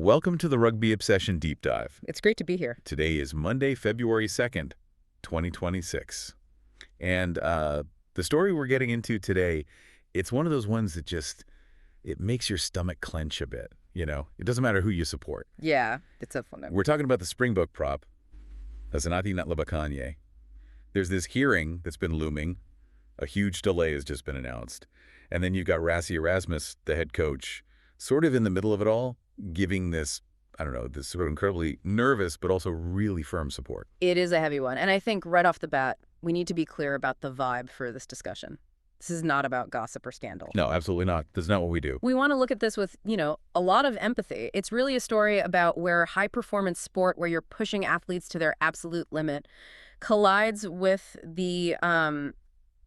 Welcome to the Rugby Obsession Deep Dive. It's great to be here. Today is Monday, February 2nd, 2026. And the story we're getting into today, it's one of those ones that it makes your stomach clench a bit, you know? It doesn't matter who you support. Yeah, it's a fun one. We're talking about the Springbok prop, Asenathi Ntlabakanye. There's this hearing that's been looming. A huge delay has just been announced. And then you've got Rassie Erasmus, the head coach, sort of in the middle of it all, giving this, I don't know, this sort of incredibly nervous but also really firm support. It is a heavy one. And I think right off the bat, we need to be clear about the vibe for this discussion. This is not about gossip or scandal. No, absolutely not. That's not what we do. We want to look at this with, a lot of empathy. It's really a story about where high-performance sport, where you're pushing athletes to their absolute limit, collides with the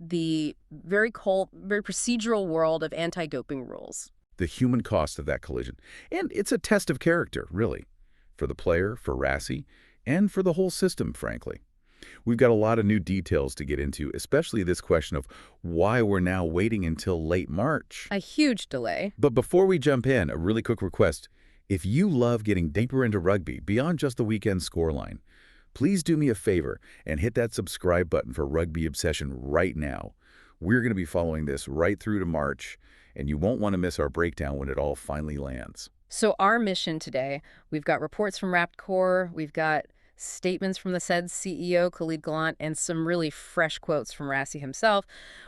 very cold, very procedural world of anti-doping rules. The human cost of that collision. And it's a test of character, really, for the player, for Rassie, and for the whole system, frankly. We've got a lot of new details to get into, especially this question of why we're now waiting until late March. A huge delay. But before we jump in, a really quick request. If you love getting deeper into rugby beyond just the weekend scoreline, please do me a favor and hit that subscribe button for Rugby Obsession right now. We're going to be following this right through to March, and you won't want to miss our breakdown when it all finally lands. So our mission today, we've got reports from Rapcore, we've got statements from the said CEO, Khalid Gallant, and some really fresh quotes from Rassie himself.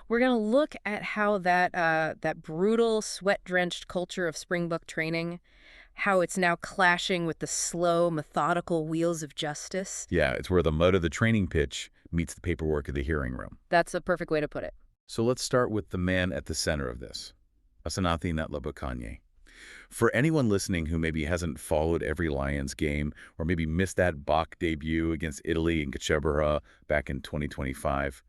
We're going to look at how that brutal, sweat-drenched culture of Springbok training, how it's now clashing with the slow, methodical wheels of justice. Yeah, it's where the mud of the training pitch meets the paperwork of the hearing room. That's a perfect way to put it. So let's start with the man at the center of this, Asenathi Ntlabakanye. For anyone listening who maybe hasn't followed every Lions game or maybe missed that Bokke debut against Italy in Kachebara back in 2025,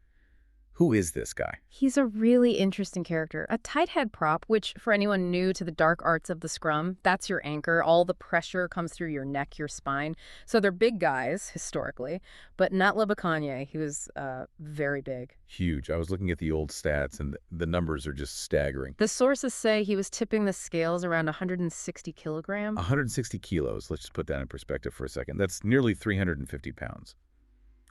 who is this guy? He's a really interesting character. A tighthead prop, which for anyone new to the dark arts of the scrum, that's your anchor. All the pressure comes through your neck, your spine. So they're big guys, historically. But Ntlabakanye, he was very big. Huge. I was looking at the old stats, and the numbers are just staggering. The sources say he was tipping the scales around 160 kilograms. 160 kilos. Let's just put that in perspective for a second. That's nearly 350 pounds.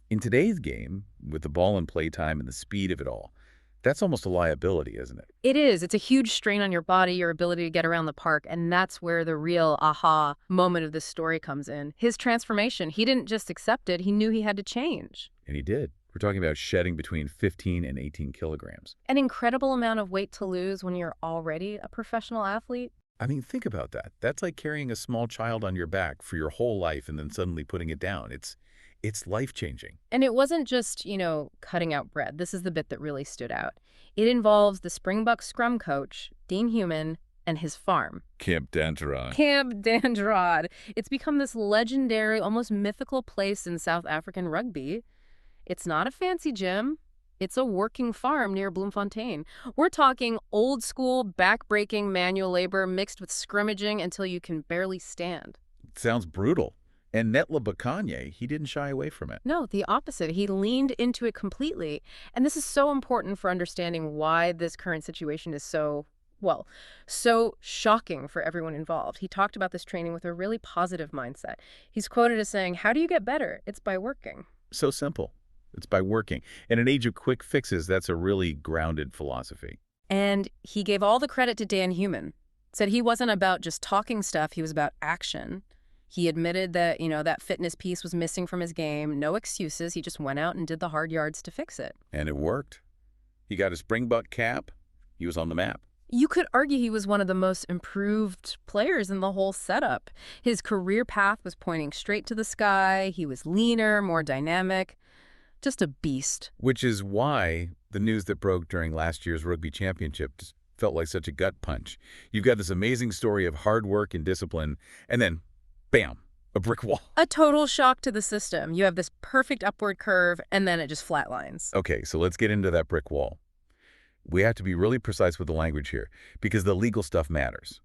In today's game, with the ball and play time and the speed of it all, that's almost a liability, isn't it? It is. It's a huge strain on your body, your ability to get around the park, and that's where the real aha moment of this story comes in. His transformation, he didn't just accept it, he knew he had to change. And he did. We're talking about shedding between 15 and 18 kilograms. An incredible amount of weight to lose when you're already a professional athlete. I mean, think about that. That's like carrying a small child on your back for your whole life and then suddenly putting it down. It's life-changing. And it wasn't just, cutting out bread. This is the bit that really stood out. It involves the Springbok Scrum coach, Daan Human, and his farm. Camp Danterod. Camp Danterod. It's become this legendary, almost mythical place in South African rugby. It's not a fancy gym. It's a working farm near Bloemfontein. We're talking old-school, back-breaking manual labor mixed with scrimmaging until you can barely stand. It sounds brutal. And Ntlabakanye, he didn't shy away from it. No, the opposite. He leaned into it completely. And this is so important for understanding why this current situation is so shocking for everyone involved. He talked about this training with a really positive mindset. He's quoted as saying, "How do you get better? It's by working." So simple. It's by working. In an age of quick fixes, that's a really grounded philosophy. And he gave all the credit to Daan Human. Said he wasn't about just talking stuff, he was about action. He admitted that, that fitness piece was missing from his game. No excuses. He just went out and did the hard yards to fix it. And it worked. He got a Springbok cap. He was on the map. You could argue he was one of the most improved players in the whole setup. His career path was pointing straight to the sky. He was leaner, more dynamic. Just a beast. Which is why the news that broke during last year's Rugby Championship just felt like such a gut punch. You've got this amazing story of hard work and discipline, and then bam, a brick wall. A total shock to the system. You have this perfect upward curve, and then it just flatlines. Okay, so let's get into that brick wall. We have to be really precise with the language here, because the legal stuff matters.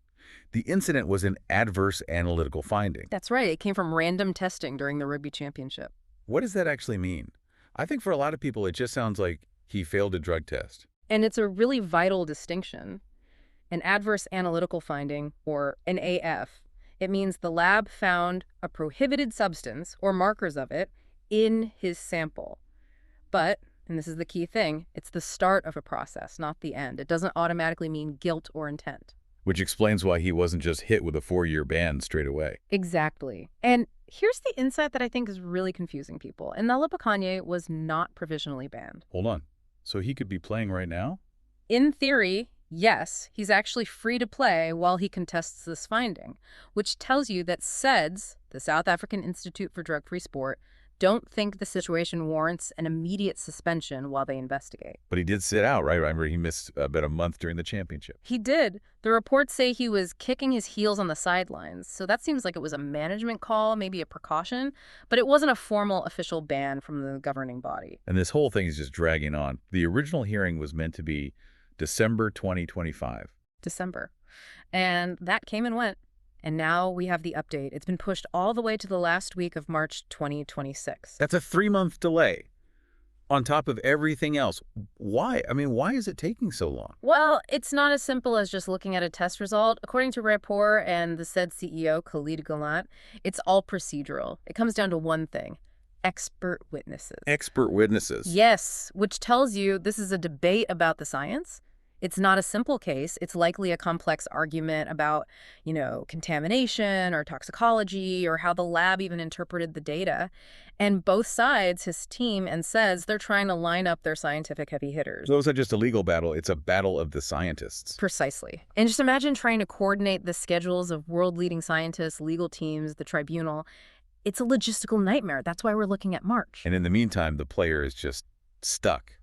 The incident was an adverse analytical finding. That's right. It came from random testing during the Rugby Championship. What does that actually mean? I think for a lot of people, it just sounds like he failed a drug test. And it's a really vital distinction. An adverse analytical finding, or an AF, It means the lab found a prohibited substance or markers of it in his sample. But, and this is the key thing, it's the start of a process, not the end. It doesn't automatically mean guilt or intent. Which explains why he wasn't just hit with a 4-year ban straight away. Exactly. And here's the insight that I think is really confusing people. Ntlabakanye was not provisionally banned. Hold on. So he could be playing right now? In theory, yes, he's actually free to play while he contests this finding, which tells you that SEDS, the South African Institute for Drug-Free Sport, don't think the situation warrants an immediate suspension while they investigate. But he did sit out, right? I remember he missed about a month during the championship. He did. The reports say he was kicking his heels on the sidelines, so that seems like it was a management call, maybe a precaution, but it wasn't a formal official ban from the governing body. And this whole thing is just dragging on. The original hearing was meant to be December 2025. December. And that came and went. And now we have the update. It's been pushed all the way to the last week of March 2026. That's a 3-month delay on top of everything else. Why? I mean, why is it taking so long? Well, it's not as simple as just looking at a test result. According to Rapport and the said CEO, Khalid Gallant, it's all procedural. It comes down to one thing: expert witnesses. Expert witnesses? Yes, which tells you this is a debate about the science. It's not a simple case. It's likely a complex argument about, contamination or toxicology or how the lab even interpreted the data. And both sides, his team and SEDS, they're trying to line up their scientific heavy hitters. So it's not just a legal battle, it's a battle of the scientists. Precisely. And just imagine trying to coordinate the schedules of world-leading scientists, legal teams, the tribunal. It's a logistical nightmare. That's why we're looking at March. And in the meantime, the player is just stuck,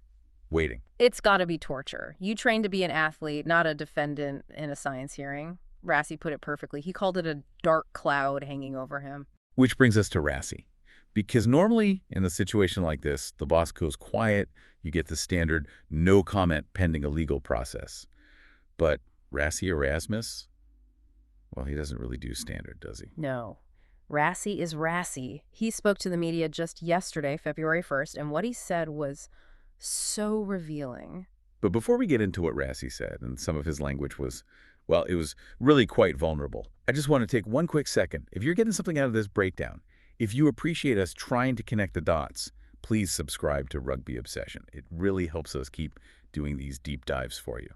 waiting. It's got to be torture. You trained to be an athlete, not a defendant in a science hearing. Rassie put it perfectly. He called it a dark cloud hanging over him. Which brings us to Rassie. Because normally, in a situation like this, the boss goes quiet, you get the standard no comment pending a legal process. But Rassie Erasmus, well, he doesn't really do standard, does he? No. Rassie is Rassie. He spoke to the media just yesterday, February 1st, and what he said was so revealing. But before we get into what Rassie said, and some of his language was, well, it was really quite vulnerable, I just want to take one quick second. If you're getting something out of this breakdown, if you appreciate us trying to connect the dots, please subscribe to Rugby Obsession. It really helps us keep doing these deep dives for you.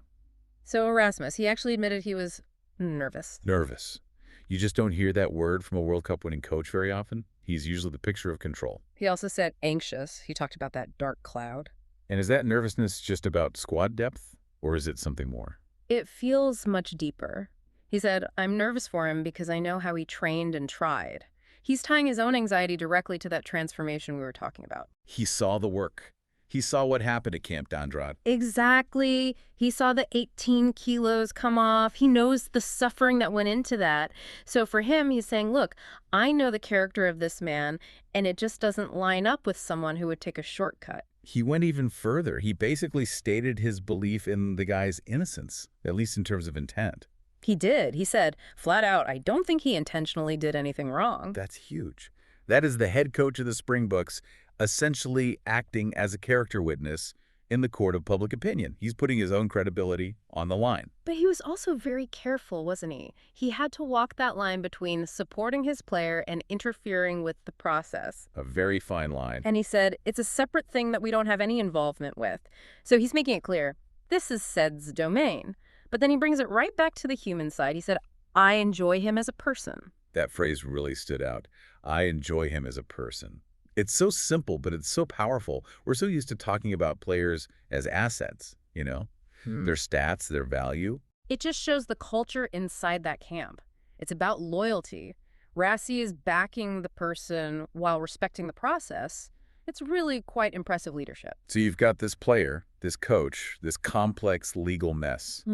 So Erasmus, he actually admitted he was nervous. Nervous. You just don't hear that word from a World Cup winning coach very often. He's usually the picture of control. He also said anxious. He talked about that dark cloud. And is that nervousness just about squad depth, or is it something more? It feels much deeper. He said, I'm nervous for him because I know how he trained and tried. He's tying his own anxiety directly to that transformation we were talking about. He saw the work. He saw what happened at Camp Dandraad. Exactly. He saw the 18 kilos come off. He knows the suffering that went into that. So for him, he's saying, look, I know the character of this man, and it just doesn't line up with someone who would take a shortcut. He went even further. He basically stated his belief in the guy's innocence, at least in terms of intent. He did. He said, flat out, I don't think he intentionally did anything wrong. That's huge. That is the head coach of the Springboks essentially acting as a character witness in the court of public opinion. He's putting his own credibility on the line. But he was also very careful, wasn't he? He had to walk that line between supporting his player and interfering with the process. A very fine line. And he said, it's a separate thing that we don't have any involvement with. So he's making it clear, this is SED's domain. But then he brings it right back to the human side. He said, I enjoy him as a person. That phrase really stood out. I enjoy him as a person. It's so simple, but it's so powerful. We're so used to talking about players as assets, their stats, their value. It just shows the culture inside that camp. It's about loyalty. Rassie is backing the person while respecting the process. It's really quite impressive leadership. So you've got this player, this coach, this complex legal mess.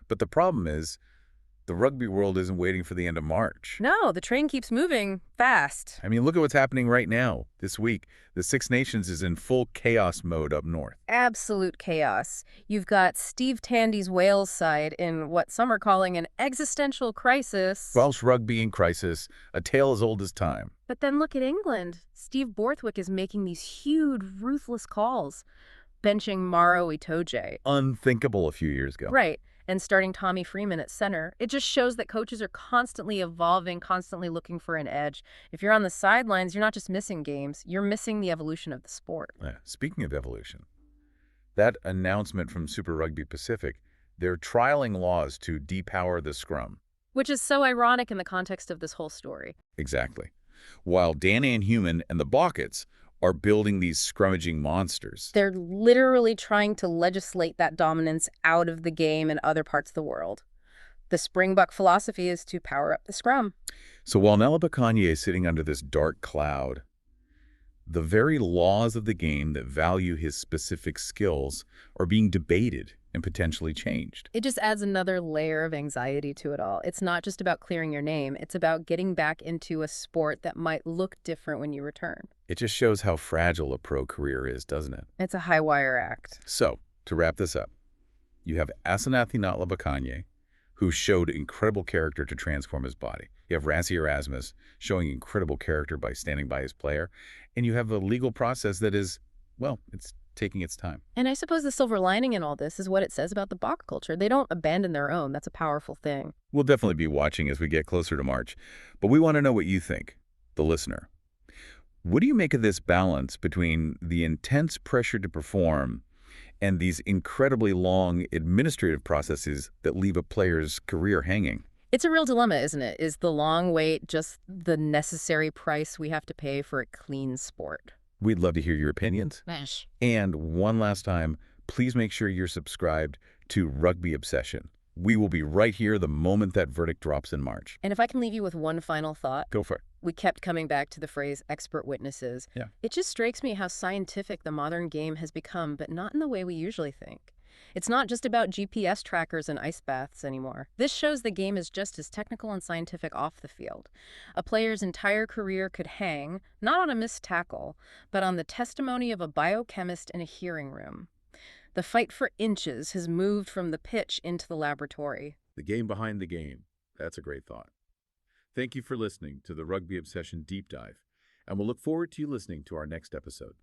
But the problem is, the rugby world isn't waiting for the end of March. No, the train keeps moving fast. I mean, look at what's happening right now. This week, the Six Nations is in full chaos mode up north. Absolute chaos. You've got Steve Tandy's Wales side in what some are calling an existential crisis. Welsh rugby in crisis, a tale as old as time. But then look at England. Steve Borthwick is making these huge, ruthless calls, benching Maro Itoje. Unthinkable a few years ago. Right. and starting Tommy Freeman at center, it just shows that coaches are constantly evolving, constantly looking for an edge. If you're on the sidelines, you're not just missing games, you're missing the evolution of the sport. Speaking of evolution, that announcement from Super Rugby Pacific, they're trialing laws to depower the scrum. Which is so ironic in the context of this whole story. Exactly. While Daan Human and the Bokkets are building these scrummaging monsters. They're literally trying to legislate that dominance out of the game in other parts of the world. The Springbok philosophy is to power up the scrum. So while Ntlabakanye is sitting under this dark cloud, the very laws of the game that value his specific skills are being debated and potentially changed. It just adds another layer of anxiety to it all. It's not just about clearing your name. It's about getting back into a sport that might look different when you return. It just shows how fragile a pro career is, doesn't it? It's a high-wire act. So, to wrap this up, you have Asenathi Ntlabakanye, who showed incredible character to transform his body. You have Rassie Erasmus showing incredible character by standing by his player. And you have a legal process that is, well, it's taking its time. And I suppose the silver lining in all this is what it says about the Bokke culture. They don't abandon their own. That's a powerful thing. We'll definitely be watching as we get closer to March. But we want to know what you think, the listener. What do you make of this balance between the intense pressure to perform and these incredibly long administrative processes that leave a player's career hanging? It's a real dilemma, isn't it? Is the long wait just the necessary price we have to pay for a clean sport? We'd love to hear your opinions. Mesh. And one last time, please make sure you're subscribed to Rugby Obsession. We will be right here the moment that verdict drops in March. And if I can leave you with one final thought. Go for it. We kept coming back to the phrase expert witnesses. Yeah. It just strikes me how scientific the modern game has become, but not in the way we usually think. It's not just about GPS trackers and ice baths anymore. This shows the game is just as technical and scientific off the field. A player's entire career could hang, not on a missed tackle, but on the testimony of a biochemist in a hearing room. The fight for inches has moved from the pitch into the laboratory. The game behind the game. That's a great thought. Thank you for listening to the Rugby Obsession Deep Dive, and we'll look forward to you listening to our next episode.